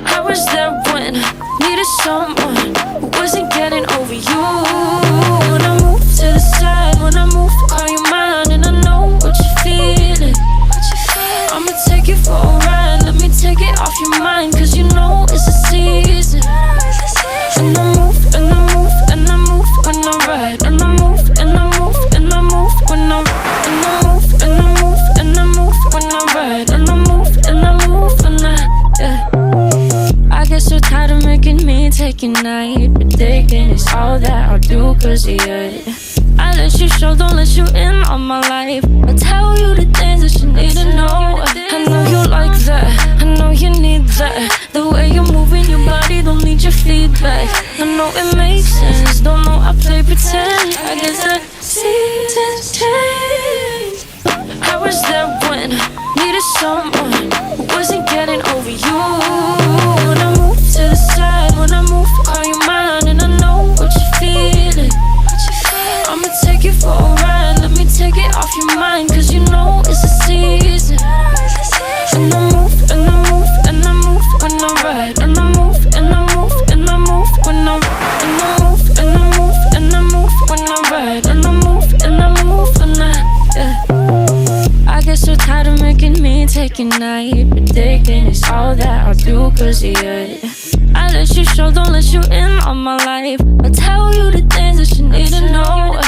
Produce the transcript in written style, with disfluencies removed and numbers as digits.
I was there when I needed someone who wasn't getting over you. When I move to the side, when I move, call you mine, and I know what you're feeling. I'ma take you for a ride, let me take it off your mind, cause you know it's a season. And I move, and I move, and I move when I ride, and I move, and I move, and I move when I ride, and I move, and I move, and I move when I ride, and I move, and I move when I get so tired of making me take your night, but thinking it's all that I'll do cause of you. I let you show, don't let you in on my life. I tell you the things that you need to know. I know you like that, I know you need that. The way you're moving your body, don't need your feedback. I know it makes sense, don't know I play pretend. I guess the seasons change. I was there when I needed someone who wasn't getting over you. When I move to the side, when I move, call you mine, and I know what you're feeling. I'ma take you for a ride, let me take it off your mind, cause you know it's a season. And I move, and I move, and I move when I ride, and I move, and I move, and I move when I ride, and I move, and I move, and I move when I ride, and I move, and I move when I get so tired of making me take your night, but thinking it's all that I'll do cause of you. I let you show, don't let you in on my life. I tell you the things that you need to know.